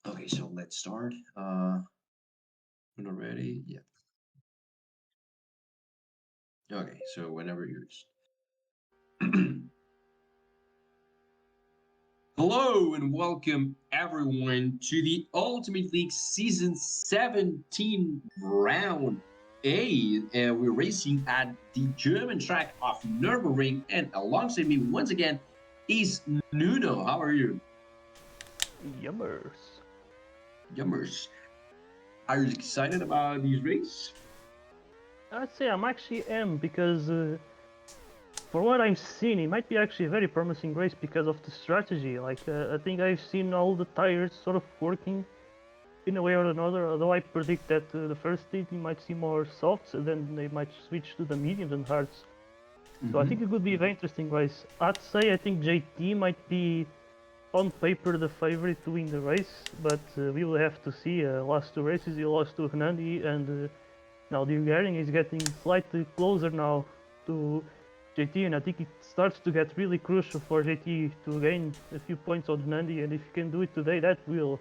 Okay, so let's start. When I'm ready, yeah. Okay, so whenever you're. Hello and welcome everyone to the Ultimate League Season 17 Round A. We're racing at the German track of Nurburgring, and alongside me once again is Nuno. How are you? Yummers. Yummers. Are you excited about these race? I'd say I'm actually am because for what I'm seeing, it might be actually a very promising race because of the strategy. I think I've seen all the tires sort of working in a way or another. Although I predict that the first stage you might see more softs, and then they might switch to the mediums and hards. So I think it could be a very interesting race. I'd say I think JT might be on paper the favorite to win the race, but we will have to see. Last two races he lost to Hernandi and. Now the Hungarian is getting slightly closer now to JT, and I think it starts to get really crucial for JT to gain a few points on Nandi, and if you can do it today, that will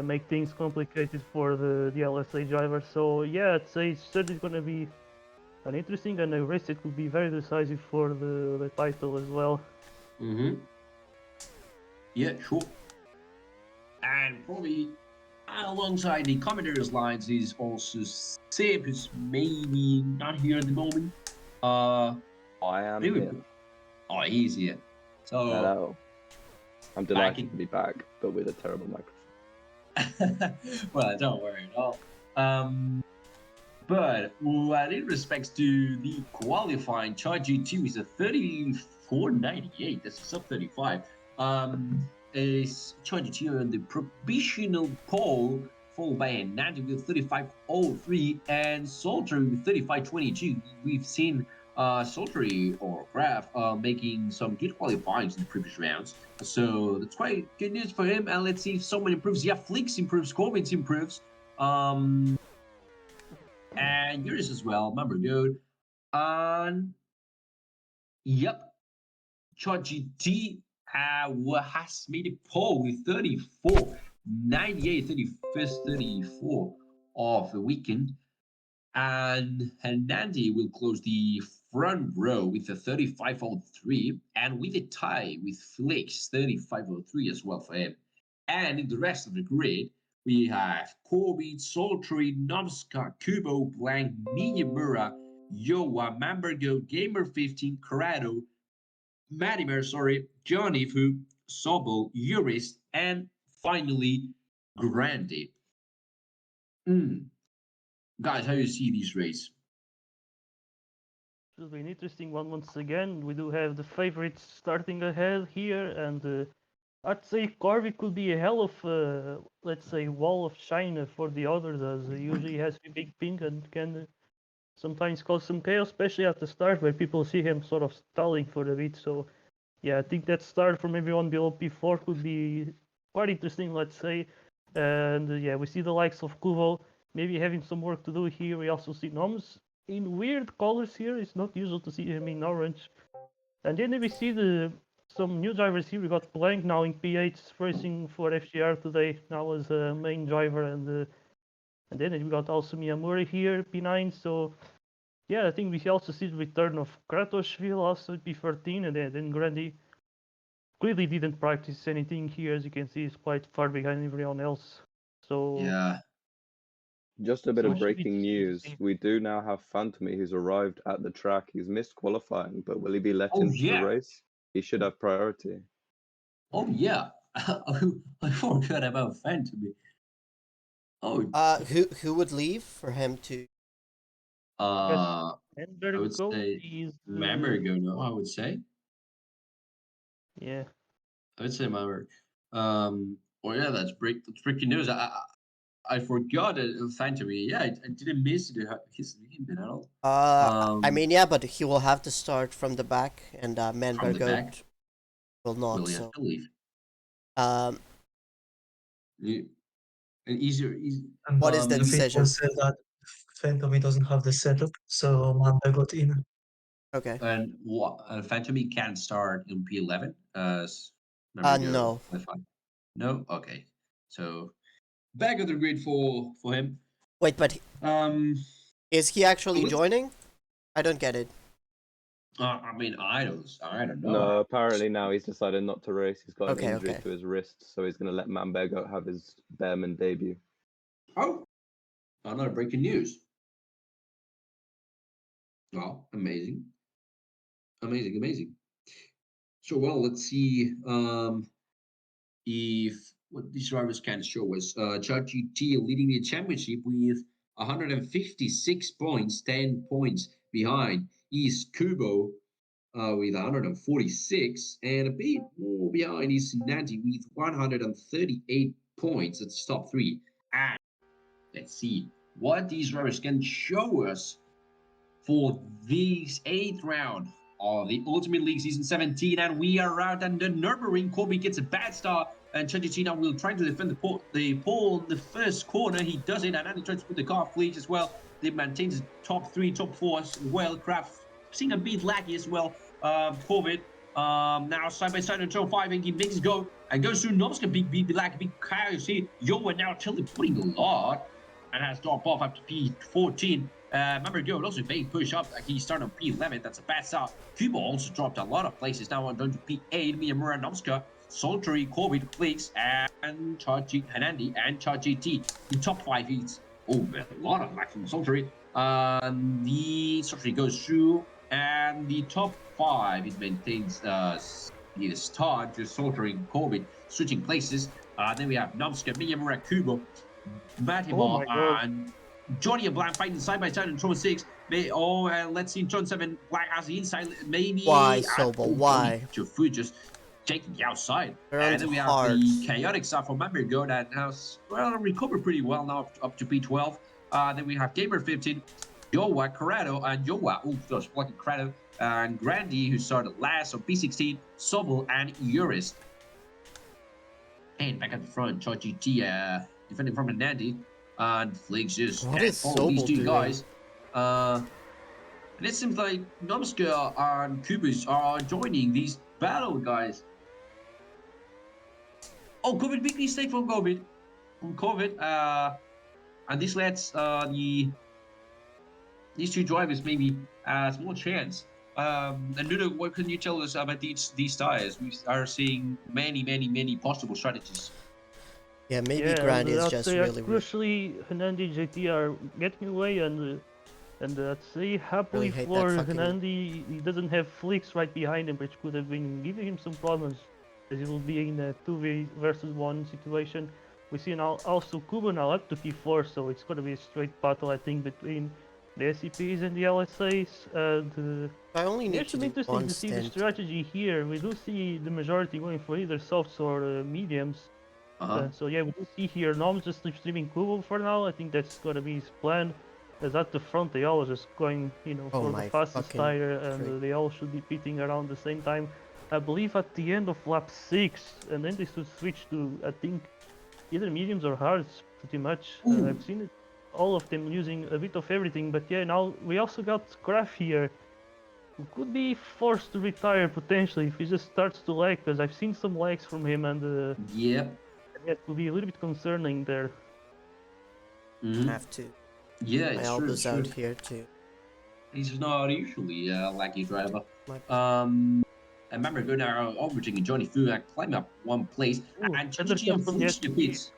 make things complicated for the LSA driver. So yeah, I'd say it's certainly going to be an interesting and a race that could be very decisive for the title as well. Mm-hmm. Yeah, sure. And probably alongside the commentators' lines is also Sib, who's maybe not here at the moment. Uh, I am maybe. here. Oh, he's here. So Hello. I'm back delighted in. to be back, but with a terrible microphone. Well, don't worry at all. But what in respects to the qualifying, Charge G2 is a 34.98. That's a sub 35. Is Charge G2 on the provisional pole, followed by Nandi with 35.03 and Sultry with 35.22. We've seen Sultry or Graf making some good qualifying in the previous rounds. So that's quite good news for him. And let's see if someone improves. Yeah, Fleeks improves, Corbins improves. And yours as well. Remember, dude. And yep, ChatGT has made a poll with 34, 98, 31st, 34 of the weekend. And Hernandi will close the front row with a 35.03 and with a tie with Flix 35.03 as well for him. And in the rest of the grid, we have Corby, Sultry, Nomska, Kubo, Blank, Miyamura, Yoa, Mambergo, Gamer15, Corrado, Madimer, Johnny Fu, Sobel, Urist, and finally Grande. Mm. Guys, how do you see these races? It will be an interesting one once again. We do have the favorites starting ahead here, and I'd say Corby could be a hell of, let's say, wall of China for the others, as he usually has a big ping and can sometimes cause some chaos, especially at the start where people see him sort of stalling for a bit. So, yeah, I think that start from everyone below P4 could be quite interesting, let's say. And yeah, we see the likes of Kuvo maybe having some work to do here. We also see Noms in weird colors here. It's not usual to see him in orange. And then we see some new drivers here. We got Blank now in P8 racing for FGR today. Now as a main driver, and then we got also Miyamura here P9. So yeah, I think we also see the return of Kratoshvili also at P13, and then Grandi clearly didn't practice anything here. As you can see, he's quite far behind everyone else. So Yeah. Just a bit so of it should be breaking interesting to news. see. We do now have Fantomy who's arrived at the track. He's missed qualifying, but will he be let Oh, into the yeah. race? He should have priority. Oh, yeah. I forgot about Phantom. Oh, Who would leave for him to? Yes, I would Nurburgring say is Mambergo, no, I would say. yeah. I would say Mamberg. Well, yeah, that's breaking news. I forgot Phantom. Yeah, I didn't miss his name at all. I mean, yeah, but he will have to start from the back, and From the Manberg back, will not. will he have So, to leave? um, You- An easier, easy. And what is the the people decision? said that Phantom doesn't have the setup, so Manda got in. Okay. And what? Phantom can start in P11 as Mambergo No. qualified. No, okay. So back of the grid for him. Wait, but is he actually let's- joining? I don't get it. I mean, I don't know. No, apparently now he's decided not to race. He's got Okay, an injury okay. to his wrist, so he's going to let Manbego have his Bearman debut. Oh, another breaking news. Oh, amazing. Amazing. So, well, let's see if what these drivers can show us. ChatGT leading the championship with 156 points, 10 points behind is Kubo with 146, and a bit more behind is Nanti with 138 points. That's top three. And let's see what these drivers can show us for this 8th round of the Ultimate League Season 17, and we are out at the Nurburgring. Kobe gets a bad start, and Chanchichina will try to defend the pole in the first corner. He does it, and then he tries to put the car fleet as well. They maintain the top 3, top 4 as well. Kraft seeing a bit laggy as well. COVID. Now side by side until 5, and he makes it go and goes through Nomska, big like big chaos here. Yo, and now Tilly putting a lot and has dropped off up to P14. Remember, Go also very push up. Like he started on P11. That's a bad start. Cuba also dropped a lot of places. Now on down to P8. Miyamura, Nomska, Sultry, Corbett, Flakes, and Chachi Hanandi and Chachi T. The top 5 heats. Oh, a lot of lag from Sultry. The Sultry goes through, and the top 5 it maintains the start, just Sultry, Corbett switching places. Then we have Nomska, Miyamura, Kubo, Matimar, and Johnny and Black fighting side by side in Tron 6. Let's see Tron 7. Black has the inside. Maybe. Why, Sobel? Why? Jofu just taking the outside. Around And then we have hearts. the chaotic stuff from Go that has recovered pretty well now up to P12. Then we have Gamer 15, Yowa, Corrado, and Yowa. Oh, just blocking Corrado. And Grandy, who started last on P16, Sobel, and Urist. And back at the front, Chachi T defending from Nandy. And Flakes just What is follow these Sobel two doing? guys. And it seems like Nomska and Kubus are joining these battle guys. Oh, COVID, big mistake from COVID. And this lets these two drivers maybe a small chance. And Nuno, what can you tell us about these tires? We are seeing many possible strategies. Yeah, maybe Yeah, Grand and is I'd just say really crucially, Hernandi JT are getting away, and I'd say happily hate that for fucking- Hernandi, he doesn't have Flicks right behind him, which could have been giving him some problems, as he will be in a 2v versus 1 situation. We see now also Kubo now up to P4, so it's gonna be a straight battle, I think, between the SCPs and the LSAs. And I only it need to should be do interesting one to see the stint. strategy here. We do see the majority going for either softs or mediums. So yeah, we do see here Nom just streaming Kubo for now. I think that's gonna be his plan. As at the front, they all just going, Oh for my the fastest fucking tire, and frick. they all should be pitting around the same time. I believe at the end of lap 6, and then they should switch to, I think, either mediums or hards, pretty much. Ooh. I've seen it, all of them using a bit of everything. But yeah, now we also got Graf here, who could be forced to retire potentially if he just starts to lag, because I've seen some lags from him, and Yep. it will be a little bit concerning there. Mhm. Have to. Yeah, My it's true. elbow's It's true. out here too. He's not usually a laggy driver. My- I remember going out overtaking Johnny Fu and climbing up one place Ooh, and undercut changing from the to the pits.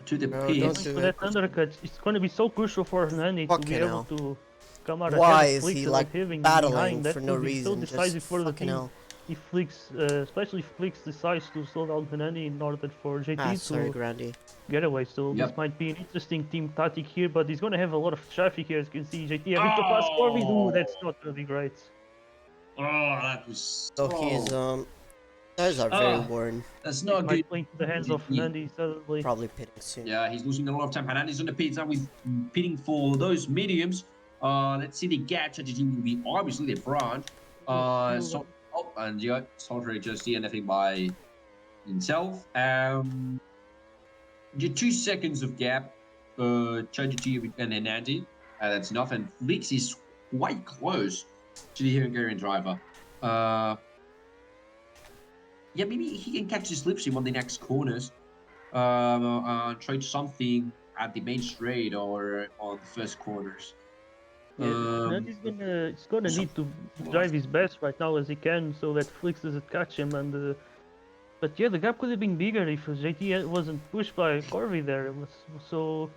To the Bro, pits. don't Going do for it. that undercut, it's going to be so crucial for Hernani to be Fucking able hell. to come out Why ahead of is Flix he and like not having battling behind. That for no would be so reason? decisive Just for the fucking team. hell. If Flix, especially if Flix decides to slow down Hernani in order for JT Ah, sorry, to Grandy. get away. So Yep. this might be an interesting team tactic here, but he's going to have a lot of traffic here. As you can see, JT having to pass Corby. Ooh, that's not going to be great. Oh, that was So he's tires are very worn. That's It not good. might play into the hands of Yeah. Hernani suddenly. Probably pitting soon. Yeah, he's losing a lot of time. Hernandez on the pits now with pitting for those mediums. Let's see the gap. Strategy will be obviously the front. And yeah, Salter just did anything by himself. The 2 seconds of gap. Strategy and Hernandez. That's enough. And Flix is quite close to the Hungarian driver. yeah, maybe he can catch his slipstream on the next corners. Try something at the main straight or on the first corners. Yeah, he's gonna so- need to drive his best right now as he can, so that Flix doesn't catch him. And but yeah, the gap could have been bigger if JT wasn't pushed by Corby there. So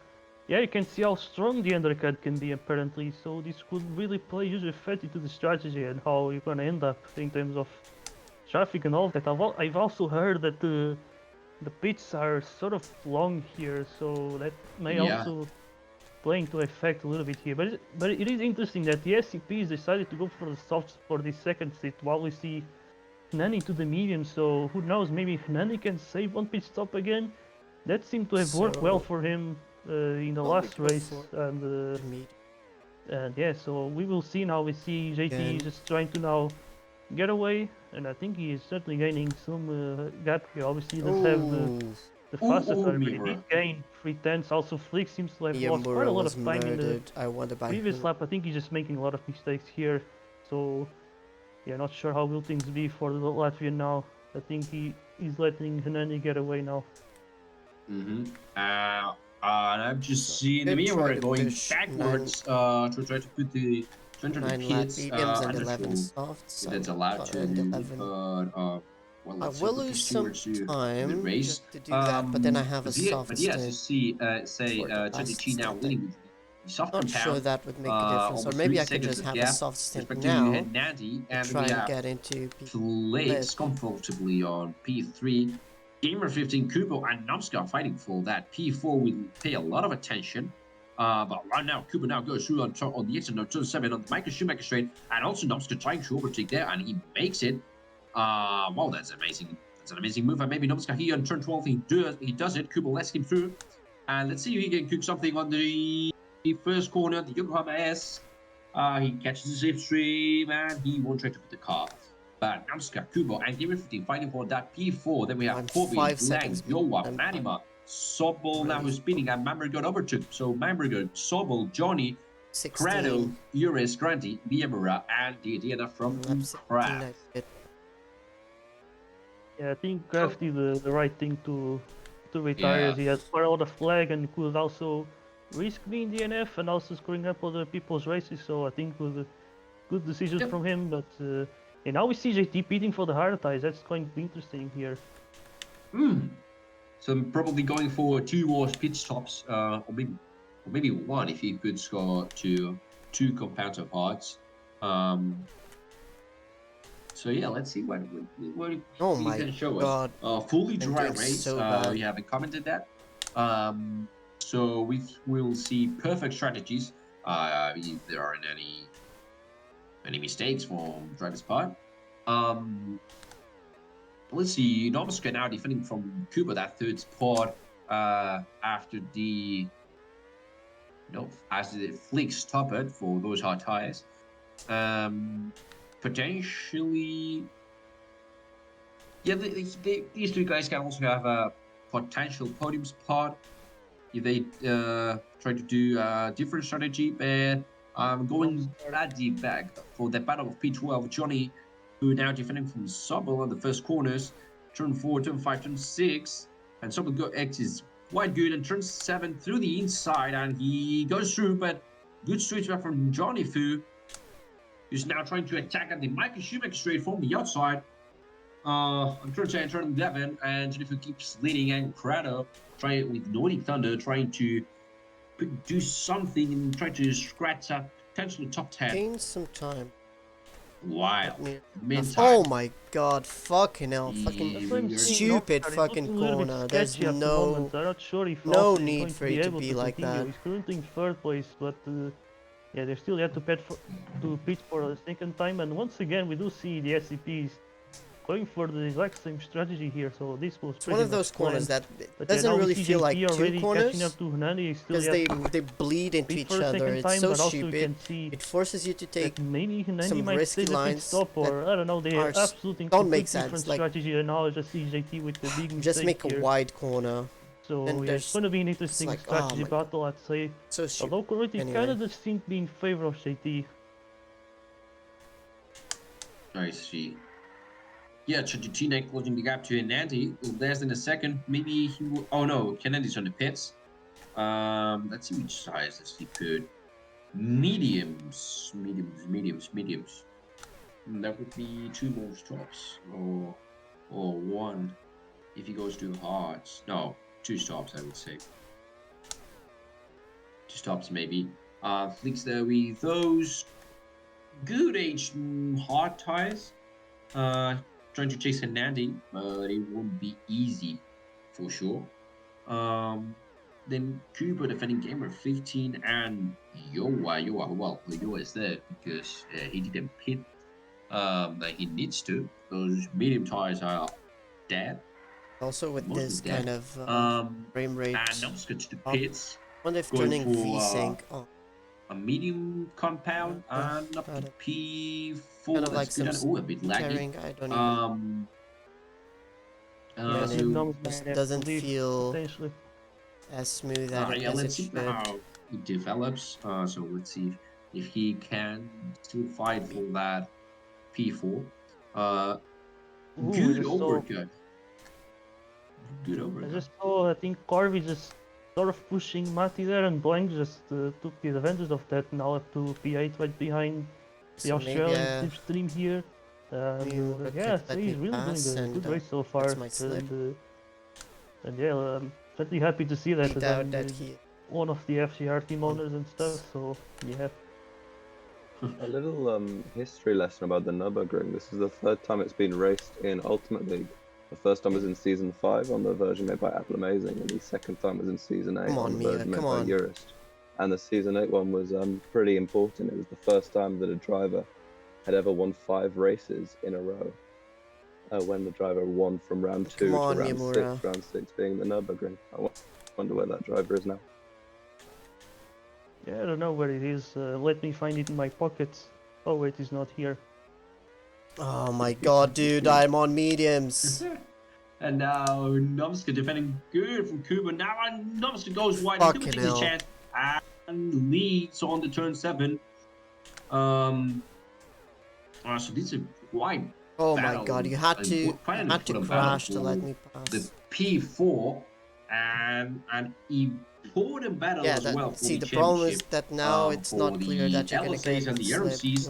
yeah, you can see how strong the undercut can be apparently. So this could really play huge effect into the strategy and how you're gonna end up in terms of traffic and all of that. I've also heard that the pits are sort of long here, so that may Yeah. also playing to effect a little bit here. But it is interesting that the SCPs decided to go for the softs for the second seat while we see Hnani to the medium. So who knows? Maybe Hnani can save one pit stop again. That seemed to have worked well So- for him in the Oh, we last go race, for and Mid. yeah. So we will see now. We see JT Again. just trying to now get away, and I think he is certainly gaining some gap here. Obviously, he doesn't have the fastest Ooh, time, but he Mira. did gain 3 tenths. Also, Flick seems to have lost quite a Yamura lot was of time in the murdered. I wonder by previous who. lap. I think he's just making a lot of mistakes here. So yeah, not sure how will things be for the Latvian now. I think he's letting Hanani get away now. Mm-hmm. And I've just So seen they the try mirror to going push backwards to try to put the to enter the 9 lap pits. mediums and I'm not 11 sure softs. if that's allowed to And do, 11. but well, I let's will hope that lose these some stewards do the time race. just to do that, but then I have a soft But yeah, to stint see say for the last 22 now stint. leading with the soft Not sure compound. that would make a difference, or Almost maybe 3 I could seconds just of have a gap. soft stint Respect now to Nandy, to and try we and have get into Place comfortably on P3. Gamer 15 Kubo and Nomska fighting for that. P4 will pay a lot of attention. But right now, Kubo now goes through on the exit of turn 7 on the Michael Schumacher straight, and also Nomska trying to overtake there, and he makes it. Wow, that's amazing. That's an amazing move. And maybe Nomska here on turn 12, he does it. Kubo lets him through. And let's see if he can cook something on the first corner, the Yokohama S. He catches the slipstream, and he won't try to put the car. But Namska, Kubo, and Gamer 15 fighting for that P4. Then we have I'm Kobe, 5 Lang, seconds Yoa, behind. Manima, Sobol now Really? who's spinning, and Mambergut overtook. So Mambergut, Sobol, Johnny, 16. Crado, Uris, Granty, Miamura, and the Diana from Lap 16 Craft. I did. Yeah, I think Kraft did the right thing to retire, Yeah. as he has quite a lot of flag and could also risk being DNF and also screwing up other people's races. So I think it was a good decision Yep. from him. But and now we see JT beating for the hard ties. That's going to be interesting here. So I'm probably going for 2 more pit stops, or maybe 1 if he could score two compounds of hearts. So yeah, let's see what Oh he my can show god. us. Fully I'm dry doing race. so bad. We haven't commented that. So we will see perfect strategies. If there aren't any mistakes from driver's part. Let's see. Nomska now defending from Cuba that 3rd spot after the as the flick stop it for those hard tires. Potentially, yeah, these 2 guys can also have a potential podium spot if they try to do a different strategy. But going that deep back for the battle of P12, Johnny, who now defending from Sobel on the first corners, turn 4, turn 5, turn 6, and Sobel X is quite good, and turn 7 through the inside, and he goes through, but good switch back from Johnny Fu, who's now trying to attack at the Michael Schumacher straight from the outside. On turn 10, turn 11, and Johnny Fu keeps leading, and Crado trying with Nordic Thunder, trying to do something and try to scratch up potential top 10. Gain some time. Wow. Meantime. Oh my god, fucking hell. Fucking That's why I'm saying stupid Nomska is fucking looking a little bit corner. There's sketchy at the moment. I'm not sure if no Austin is need going for to it be to able be to like continue. that. He's currently in 3rd place, but yeah, they still have to pit for a second time. And once again, we do see the SCPs going for the exact same strategy here. So this was It's one of those corners that doesn't really feel like 2 corners, because they bleed into each other. It's so stupid. It forces you to take maybe some risky lines stop, or I don't know. They have absolutely don't make different sense. Like, strategy, and now I just see JT with the big mistake just make here. a wide corner. So and yeah, it's going to be an interesting like, strategy battle, I'd say. So stupid. Although currently Anyway. kind of just seem to be in favor of JT. I see. Yeah, Chachitina closing the gap to Hernandi. Less than a second. Maybe he will. Oh no, Hernandi's on the pits. Let's see which sizes he put. Mediums. That would be 2 more stops, or one if he goes to hards. No, 2 stops, I would say. 2 stops maybe. Flicks there with those good age hard tires. Trying to chase Hernandi, but it won't be easy for sure. Then Cooper defending gamer 15 and Yoa. Well, Yoa is there because he didn't pit that he needs to. Those medium tires are dead. Also with Mostly this dead. kind of frame rate. And now let's go to the pits. I wonder if Going turning for V-Sync on. a medium compound and up to P4. Kind of like some Oh, a bit laggy. I don't even. So it doesn't feel as smooth as let's it see should. how it develops. So let's see if he can still fight for that P4. Good overcut. Good overcut. I just saw, I think Corby just sort of pushing Matty there, and Blank just took the advantage of that. Now up to P8 right behind the Australian slipstream here. Yeah, so he's really doing a good race so far. And yeah, I'm certainly happy to see that. One of the FCR team owners and stuff, so yeah. A little history lesson about the Nurburgring. This is the 3rd time it's been raced in Ultimate League. The first time was in Season 5 on the version made by Apple Amazing, and the second time was in Season 8 on the version made by Eurist. And the Season 8 one was pretty important. It was the first time that a driver had ever won 5 races in a row. When the driver won from round 2 to round 6, round 6 being the Nurburgring. I wonder where that driver is now. Yeah, I don't know where it is. Let me find it in my pockets. Oh wait, it's not here. Oh my god, dude, I'm on mediums. And now Nomska defending good from Kuba. Now Nomska goes wide. He takes his chance and leads on the turn 7. So this is quite. Oh my god, you had to crash to let me pass. The P4 and important battle as well. See, the problem is that now it's not clear that you're gonna get and the RMCs.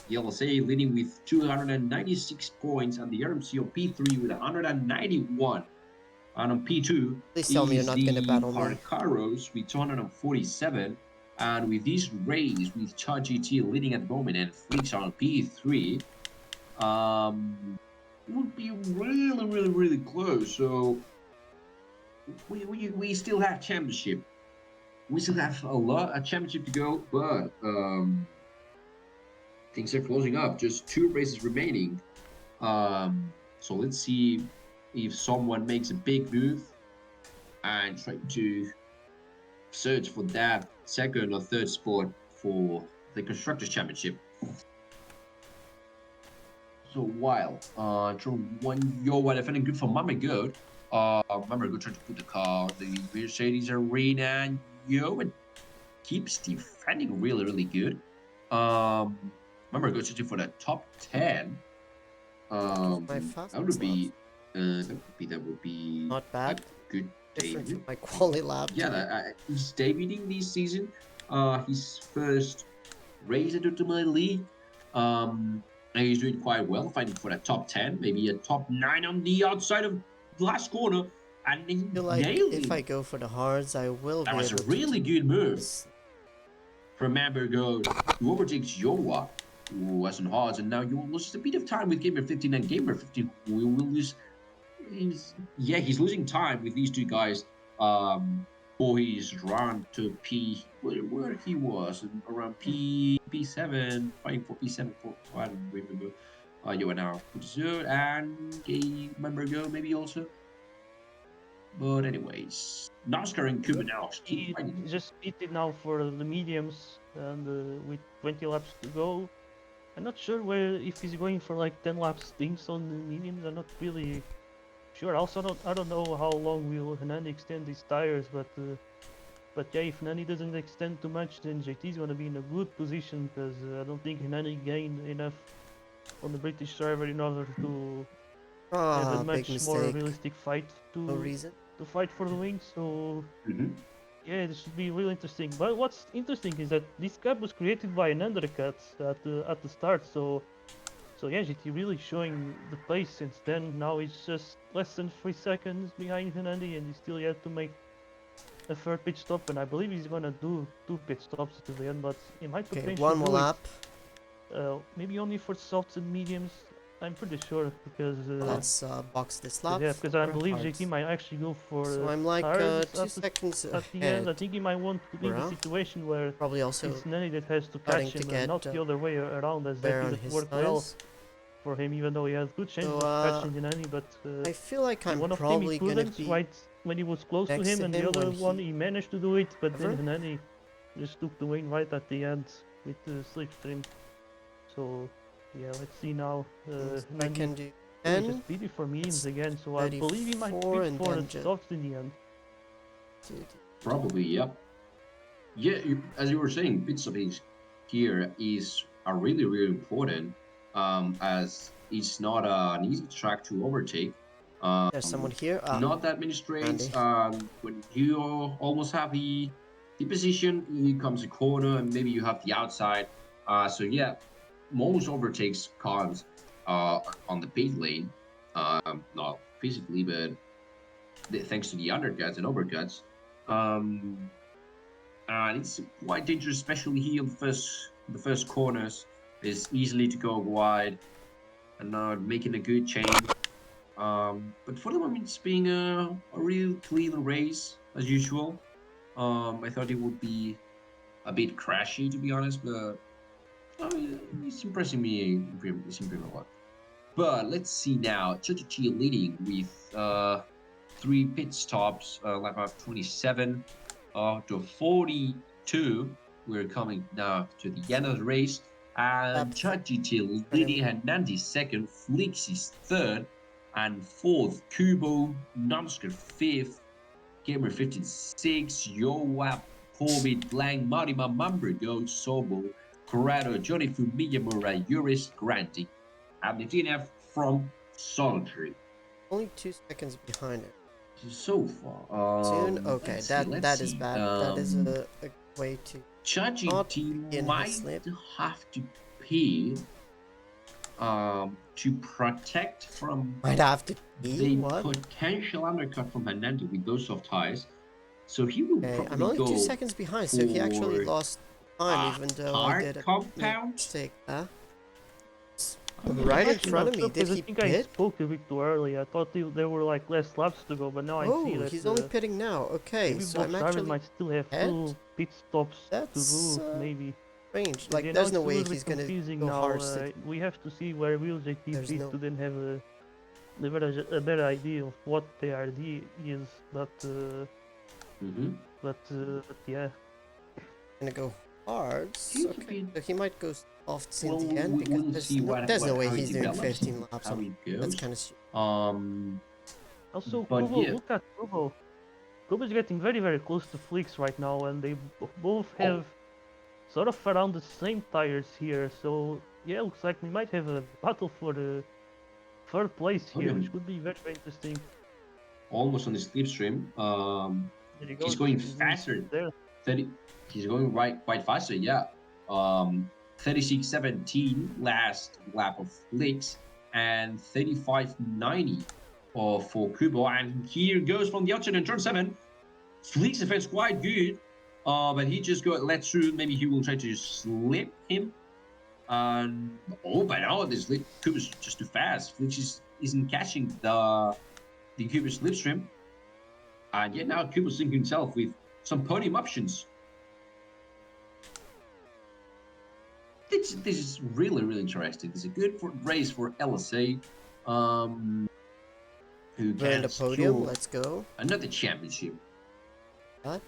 The LSA leading with 296 points, and the RMC on P3 with 191. And on P2, please tell me you're not gonna battle me. Carcaros with 247. And with this race, with ChatGT leading at the moment and Flix on P3, would be really close. So we still have championship. We still have a championship to go, but things are closing up. Just 2 races remaining. So let's see if someone makes a big move and try to search for that 2nd or 3rd spot for the Constructors Championship. So while Yoa defending good for Mama Good. Mama Good trying to put the car the Mercedes arena, and Yoa keeps defending really good. Mama Good searching for the top 10. That would be not bad. Good different from my quality lab. Yeah, he's debuting this season. His first race at Ultimate League. And he's doing quite well, fighting for the top 10, maybe a top 9 on the outside of the last corner. And he nailed it. If I go for the hards, I will. That was a really good move from Ambergo, who overtakes Yoa, who was on hards, and now Yoa loses a bit of time with Gamer 15, and Gamer 15 will lose. He's losing time with these 2 guys for his run to P, where he was around P7, fighting for P7 for I don't remember. You are now Dessert and a member go maybe also. But anyways, NASCAR and Cuba now he just pitted now for the mediums, and with 20 laps to go. I'm not sure if he's going for like 10 laps things on the mediums. I'm not really sure. Also, I don't know how long will Hernani extend his tires, but yeah, if Hernani doesn't extend too much, then JT is gonna be in a good position, because I don't think Hernani gained enough on the British server in order to have a Big much more mistake. realistic fight No reason. to fight for the win. So Mm-hmm. yeah, this should be really interesting. But what's interesting is that this cap was created by an undercut at the start. So yeah, GT really showing the pace since then. Now he's just less than 3 seconds behind Hernandi, and he still yet to make a third pit stop. And I believe he's gonna do 2 pit stops to the end, but he might Okay, potentially one more do lap. it. Maybe only for softs and mediums. I'm pretty sure because Let's box this lap. yeah, because I for believe hards. JT might actually go for So I'm like hards 2 seconds at the end. I ahead. think he might want to be in a Bro. situation where Probably also it's Nani that has to starting catch to him get and not the other way around, as I wear think on that his worked well tires. for him, even though he has good chances So, of catching the Nani. But I feel like I'm one of probably Timmy gonna Prudence, be right when he was close to next him, to and the him other when one he managed to do it, but then Ever? Nani just took the win right at the end with the slipstream. So yeah, let's see now. I Nani can do he 10. just beat it for mediums It's again, so I believe he might 34 pick and for then just softs in the end. Probably, yep. Yeah, as you were saying, pit stoppage here is really, really important, as it's not an easy track to overtake. There's someone here. Not that many straights. Andy. When you almost have the position, here comes a corner, and maybe you have the outside. So yeah, most overtakes comes on the pit lane, not physically, but thanks to the undercuts and overcuts. Um, and it's quite dangerous, especially here on the first corners. It's easily to go wide and not making a good chain. But for the moment, it's being a real clean race as usual. I thought it would be a bit crashy, to be honest, but I mean, it's impressing me. It's improving a lot. But let's see now. Chi leading with 3 pit stops, lap of 27 to 42. We're coming now to the end of the race. And Chachiti leading, Hernandez second, Flix is third, and fourth, Kubo, Namsker fifth, Gamer 56, Yoap, Corbett, Blank, Marima, Mambrigo, Sobo, Corrado, Johnny Fumiya, Murray, Uris, Granty, and the DNF from Solitary. Only 2 seconds behind it. So far, Soon? Okay, that is bad. That is a way to ChatGPT might have to pay to protect from might have to the what? potential undercut from Hernandez with those soft tires. So he will probably I'm only go 2 seconds behind, so he actually for lost time, even though I did a compound. mistake. Right in front of me. Did he I think I pit? spoke a bit too early. I thought there were like less laps to go, but now I see that he's only pitting now. Okay, maybe so both I'm drivers actually might still have ahead? 2 pit stops That's, to do, maybe. strange. Yeah, Like, now there's it's no a way little he's bit gonna confusing go now. hard. We have to see where will JT There's pit no- to then have a better idea of what the RD is, but yeah. Gonna go hard. Seems to Okay, be- so he might go off in Well, the end because we'll there's see there's no way how it he's doing develops, 15 laps. how it That's goes. kind of Also, But Kubo, yeah. look at Kubo. Kubo's getting very, very close to Flix right now, and they both have sort of around the same tires here. So yeah, looks like we might have a battle for the third place here, which could be very, very interesting. Almost on the slipstream. There you He's go, going he's faster. there. 30. He's going quite faster. Yeah. 36.17 last lap of Flix and 35.90 for Kubo. And here goes from the outside in turn 7. Flix defense quite good, but he just got let through. Maybe he will try to slip him. But no, this Kubo's just too fast. Flix isn't catching the Kubo slipstream. And yet now Kubo's sinking himself with some podium options. This is really, really interesting. This is a good race for LSA, who We're in can the podium. secure Let's go. another championship. What?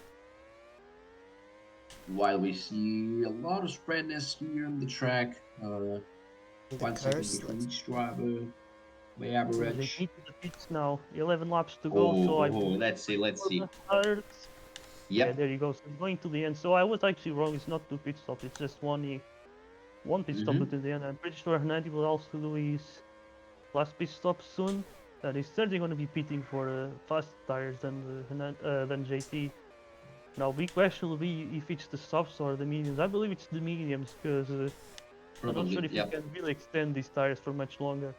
While we see a lot of spreadness here on the track, 1 second between each driver, way average. They need the pits now. 11 laps to go. So let's see. Yeah, there you go. So it's going to the end. So I was actually wrong. It's not 2 pit stops. It's just one one pit stop at the end. I'm pretty sure Hernandi will also do his last pit stop soon. And he's certainly going to be pitting for fast tires than JT. Now, big question will be if it's the softs or the mediums. I believe it's the mediums because I'm not sure if he can really extend these tires for much longer.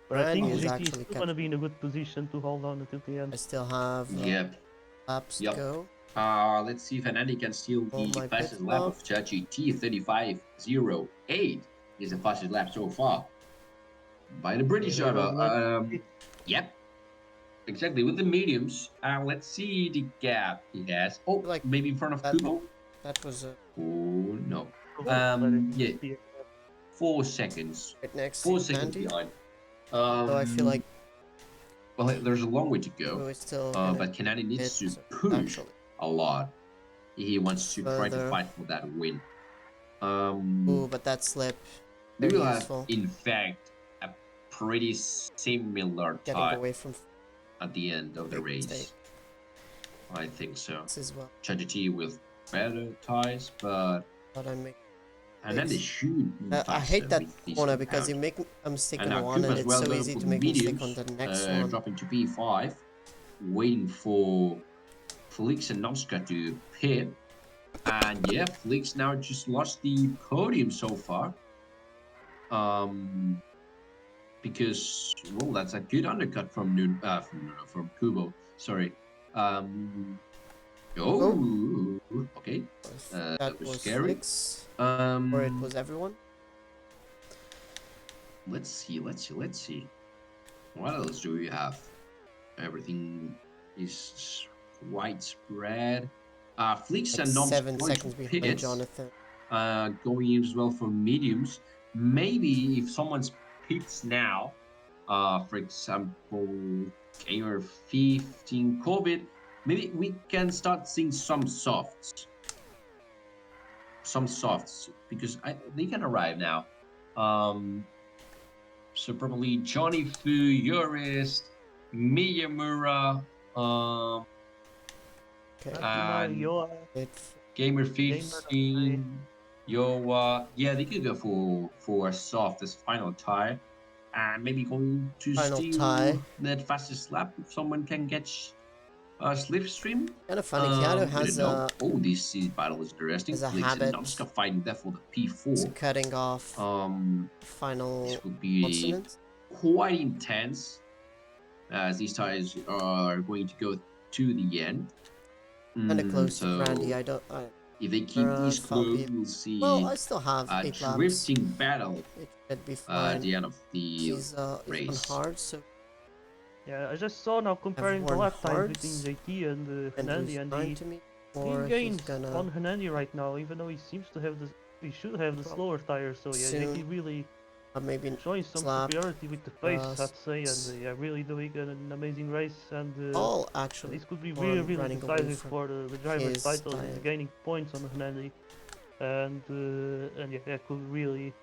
But I think JT is still going to be in a good position to hold on until the end. I still have laps to go. Let's see if Hernandi can steal the fastest lap of GT 35.08 is the fastest lap so far by the British driver. Yep, exactly, with the mediums. Let's see the gap he has. Oh, like maybe in front of Kubo. That was a... Oh, no. Yeah. 4 seconds. Right next 4 seconds behind. So I feel like... Well, there's a long way to go. But Kanani needs to push a lot. He wants to try to fight for that win. Ooh, but that slip. We will have, in fact, a pretty similar time at the end of the race. I think so. Tragedy with better tires, but and then they should. I hate that corner because you make a mistake on one, and it's so easy to make a mistake on the next one. Dropping to P5, waiting for Felix and Nomska to pit, and yeah, Felix now just lost the podium so far. Because well, that's a good undercut from Kubo. Sorry. Okay. That was scary. Or it was everyone. Let's see. What else do we have? Everything is widespread. Fleeks and Noms 7 seconds behind Jonathan. Going in as well for mediums. Maybe if someone's pits now, for example, Gamer 15 COVID, maybe we can start seeing some softs. Because they can arrive now. So probably Johnny Fu, Yurist, Miyamura, and Gamer 15, Yoa. Yeah, they could go for a soft as final tie. And maybe going to steal that fastest lap if someone can get slipstream. Kind of funny. Keanu has a... Oh, this battle is interesting. Has a habit. I'm just fighting that for the P4. It's cutting off final this would be consonants. Quite intense, as these ties are going to go to the end. Kind of close to Randy. If they keep these close, we'll see I still have a 8 laps. drifting battle It should be fine. at the end of the race. He's on hard, so... Yeah, I just saw now comparing the lap time between JT and Hernandi, and he gains on Hernandi right now, even though he seems to have he should have the slower tires. So yeah, JT really maybe showing some superiority with the pace, I'd say, and yeah, really doing an amazing race. And actually, this could be really decisive for the driver's title, and gaining points on Hernandi, and yeah, that could really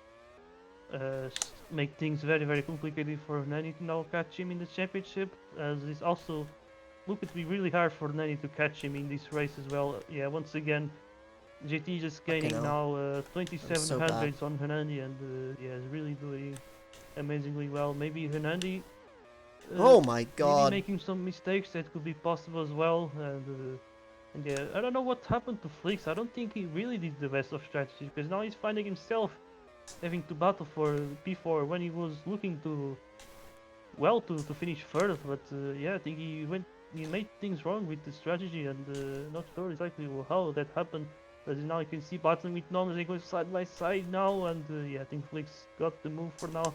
make things very complicated for Hernandi to now catch him in the championship, as it's also looking to be really hard for Hernandi to catch him in this race as well. Yeah, once again, JT just gaining now 2700s on Hernandi, and yeah, is really doing amazingly well. Maybe Hernandi oh my god, maybe making some mistakes that could be possible as well, and yeah, I don't know what happened to Flix. I don't think he really did the best of strategies, because now he's finding himself having to battle for P4 when he was looking to finish first. But yeah, I think he made things wrong with the strategy, and not sure exactly how that happened. As now you can see battling with Noms, they go side by side now, and yeah, I think Flix got the move for now.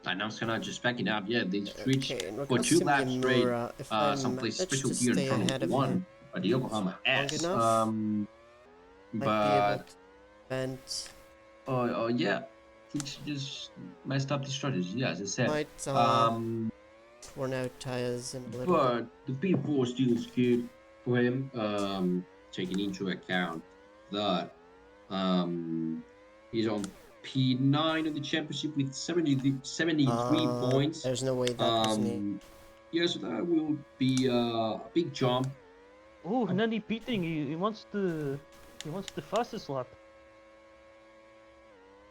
And Noms gonna just back it up. Yeah, they switched for 2 laps straight. Someplace special gear in front of one, but the Yokohama S. But oh yeah, Flix just messed up the strategy. Yeah, as I said. Worn out tires and but the P4 still is good for him. Taking into account that he's on P9 of the championship with 73 points. There's no way that was me. Yeah, so that will be a big jump. Oh, Hernandi pitting. He wants the fastest lap.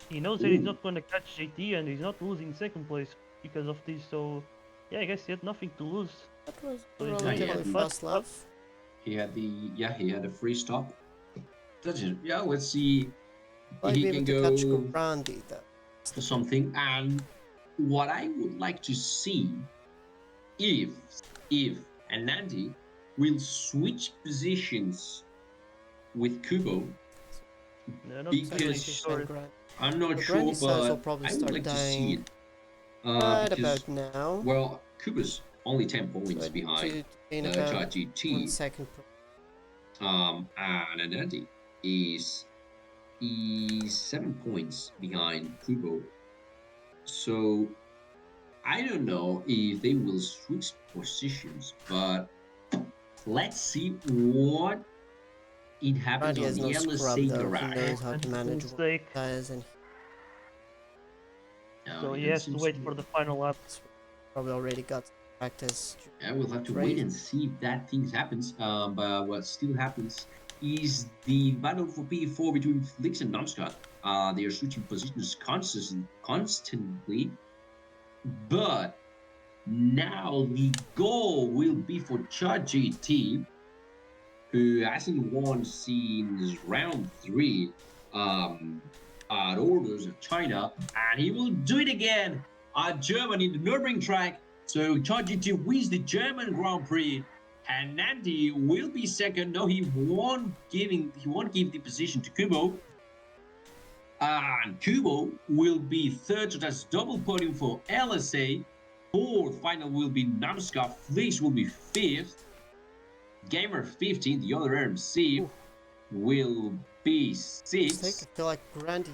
he knows that he's not going to catch JT and he's not losing second place because of this. So yeah, I guess he had nothing to lose. That was So a he's relatively fast lap. He had a free stop. Yeah, let's see. Might be He able can to go catch Grandi though. for something. And what I would like to see if and Nandi will switch positions with Kubo, Yeah, not because really sure. I'm not sure, Grandi's size will but probably I would start like to see dying it. right Because, about now. well, Kubo's only 10 points So behind in about ChatGT. 1 second. And Nandi is 7 points behind Kubo. So I don't know if they will switch positions, but let's see what it happens Grandi on has the no scrub LSA though. He garage. knows how to manage Mistake. tires and So he has to wait for the final lap. probably already got practice. Yeah, we'll have to wait and see if that thing happens. But what still happens is the battle for P4 between Flix and Namscott. They are switching positions constantly, but now the goal will be for ChatGT, who hasn't won since round 3 at Orders of China, and he will do it again at Germany, the Nurburgring track. So ChatGT wins the German Grand Prix, and Nandi will be second. No, he won't give the position to Kubo. And Kubo will be third, so that's double podium for LSA. Fourth final will be Namska. Flix will be fifth. Gamer 15, the other MC, will be sixth. I feel like Grandi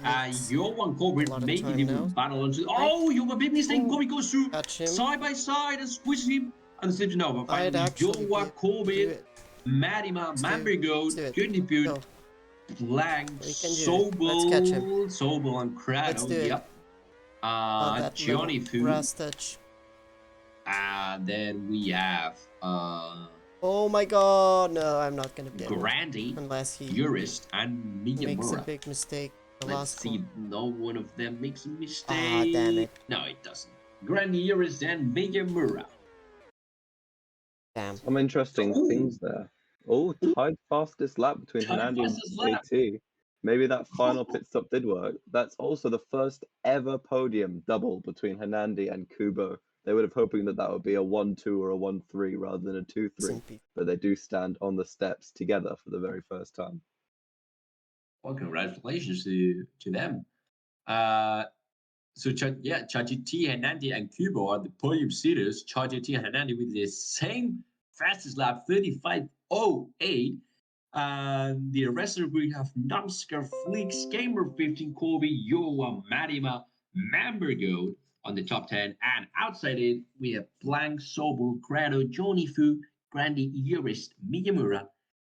Johan Colbert making him now. battle on. Oh, you have a big mistake. Kobe goes through Side by side and squishes him. And said, no, but finally, Johan Colbert, Marima, Mambergo, good debut. Blank, Sobel, and Crado. Yep. Johnny Fu. And then we have oh my god, no, I'm not gonna be Grandi, unless he Jurist, and Miyamura. Makes a big mistake. Let's see, no one of them makes a mistake. Ah, damn it. No, it doesn't. Grandi, Jurist, and Miyamura. Damn. Some interesting things there. Oh, tied fastest lap between Hernandi and JT. Maybe that final pit stop did work. That's also the first ever podium double between Hernandi and Kubo. They would have hoping that would be a 1-2 or a 1-3 rather than a 2-3. But they do stand on the steps together for the very first time. Well, congratulations to them. So ChatGT, Hernandi, and Kubo are the podium sitters. ChatGT and Hernandi with the same fastest lap, 35.08. And the rest of the group have Namskar, Flix, Gamer 15, Colby, Yoa, Marima, Mambergold on the top 10. And outside it, we have Blank, Sobel, Grado, Johnny Fu, Grandi, Jurist, Miyamura,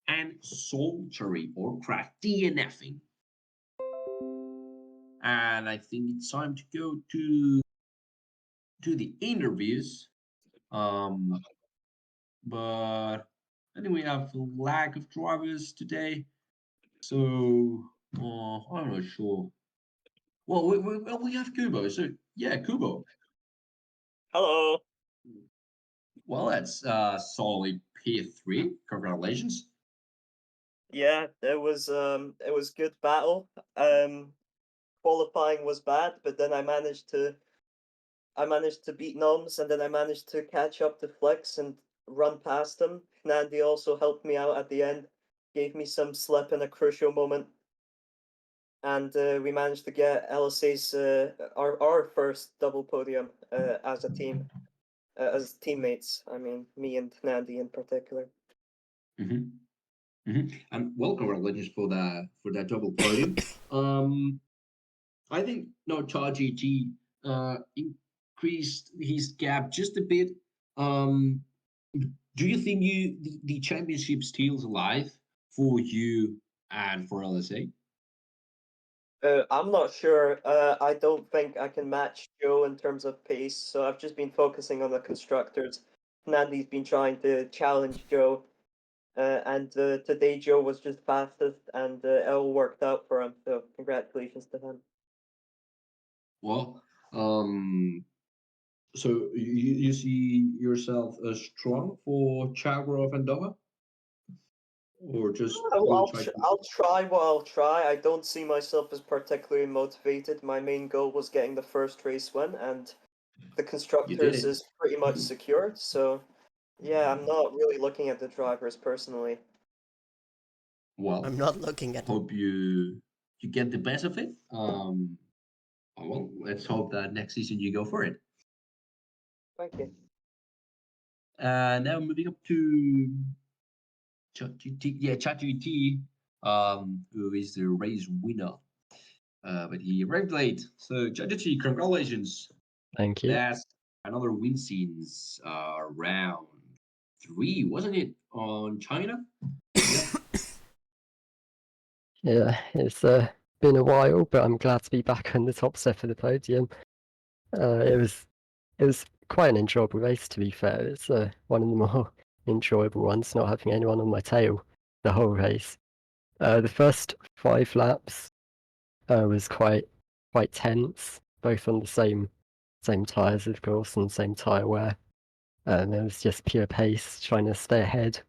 and Soltary or Craft DNFing. And I think it's time to go to the interviews. But I think we have a lack of drivers today, so I'm not sure. Well, we have Kubo, so yeah, Kubo. Hello. Well, that's solid P3. Congratulations. Yeah, it was good battle. Qualifying was bad, but then I managed to beat Noms, and then I managed to catch up to Flex and run past him. Nandi also helped me out at the end, gave me some slip in a crucial moment, and we managed to get LSA's our first double podium as a team, as teammates. I mean, me and Nandi in particular. And well, congratulations for that double podium. I think CharGT increased his gap just a bit. Do you think the championship still's alive for you and for LSA? I'm not sure. I don't think I can match Joe in terms of pace, so I've just been focusing on the constructors. Nandi's been trying to challenge Joe, and today Joe was just fastest, and it all worked out for him. So congratulations to him. Well, so you see yourself as strong for Chagrov and Doha, or just will try to? I'll try what I'll try. I don't see myself as particularly motivated. My main goal was getting the first race win, and the You did constructors it. is pretty much secured. So yeah, I'm not really looking at the drivers personally. Well, I'm not looking at them. hope you get the best of it. Well, let's hope that next season you go for it. Thank you. Now moving up to ChatGPT, who is the race winner. But he arrived late. So ChatGPT, congratulations. Thank you. That's another win since round 3, wasn't it? On China? Yeah. Yeah, it's been a while, but I'm glad to be back on the top step of the podium. It was quite an enjoyable race, to be fair. It's one of the more enjoyable ones, not having anyone on my tail the whole race. The first 5 laps was quite tense, both on the same tyres, of course, and same tyre wear. It was just pure pace, trying to stay ahead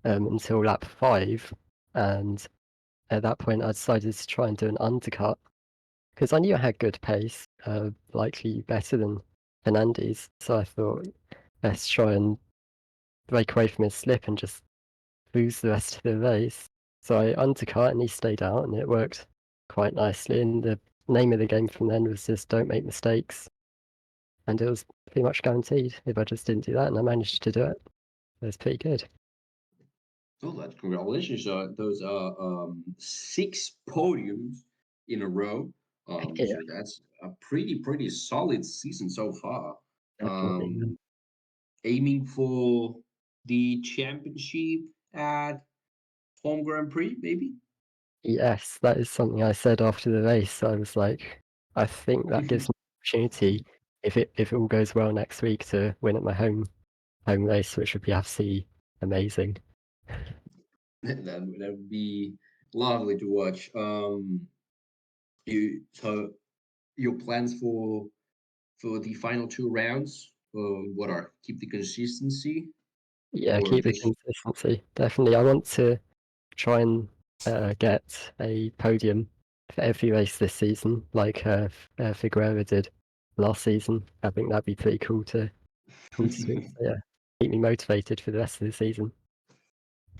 until lap 5, and at that point I decided to try and do an undercut because I knew I had good pace, likely better than Fernandes, so I thought let's try and break away from his slip and just lose the rest of the race. So I undercut and he stayed out, and it worked quite nicely, and the name of the game from then was just don't make mistakes, and it was pretty much guaranteed if I just didn't do that, and I managed to do it. It was pretty good. Oh, that's congratulations. Those are 6 podiums in a row. Yeah, So that's a pretty solid season so far. definitely. Aiming for the championship at home Grand Prix, maybe. Yes, that is something I said after the race. I was like, I think that gives me an opportunity if it all goes well next week to win at my home race, which would be absolutely amazing. That would be lovely to watch. So your plans for the final 2 rounds, what are keep the consistency Yeah, or keep the just consistency. Definitely. I want to try and get a podium for every race this season, like Figueroa did last season. I think that'd be pretty cool to do. So, yeah, keep me motivated for the rest of the season.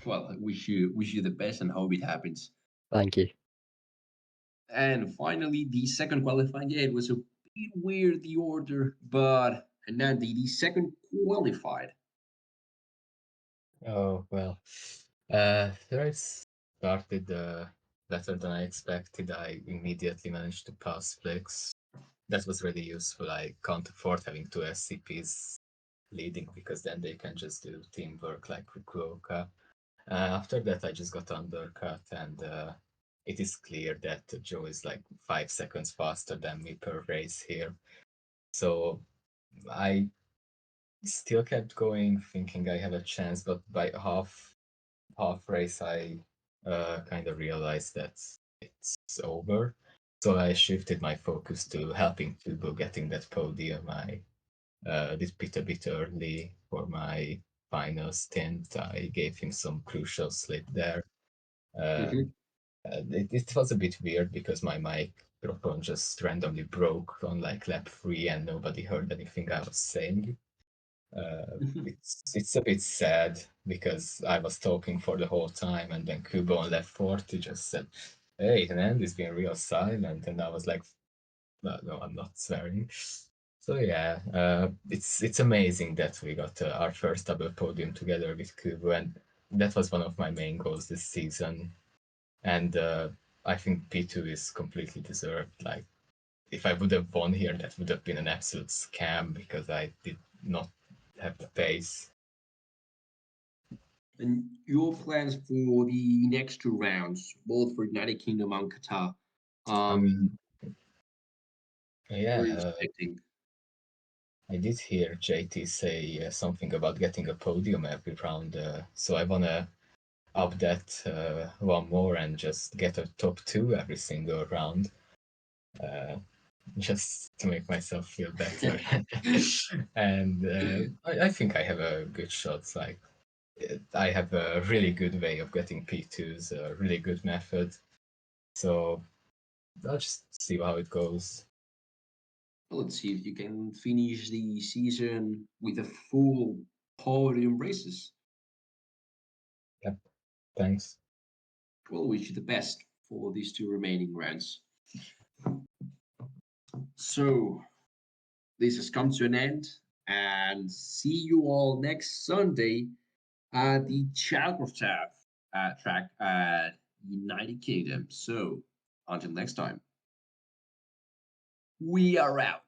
well, I wish you the best and hope it happens. Thank you. And finally, the second qualifying. Yeah, it was a bit weird the order, but and then the second qualified. Oh, well. The race started better than I expected. I immediately managed to pass Flix. That was really useful. I can't afford having 2 SCPs leading because then they can just do teamwork like Fukuoka. After that, I just got undercut, and it is clear that Joe is like 5 seconds faster than me per race here. So I still kept going, thinking I have a chance, but by half race, I kind of realized that it's over. So I shifted my focus to helping Kubo getting that podium. I did Peter a bit early for my final stint. I gave him some crucial slip there. It was a bit weird because my microphone just randomly broke on like lap 3 and nobody heard anything I was saying. It's a bit sad because I was talking for the whole time, and then Kubo on left 40 just said, "Hey, Hernandez being real silent," and I was like, "No, I'm not swearing." So yeah, it's amazing that we got our first double podium together with Kubo, and that was one of my main goals this season. And I think P2 is completely deserved. Like, if I would have won here, that would have been an absolute scam because I did not have the pace. And your plans for the next 2 rounds, both for United Kingdom and Qatar. I mean, What are you yeah, expecting? I did hear JT say something about getting a podium every round, so I wanna up that one more and just get a top 2 every single round. just to make myself feel better. And I think I have a good shot. Like I have a really good way of getting P2s, a really good method. So I'll just see how it goes. Let's see if you can finish the season with a full podium races. Yep. Thanks. We'll wish you the best for these 2 remaining rounds. So this has come to an end, and see you all next Sunday at the Chalcroft track at United Kingdom. So until next time, we are out.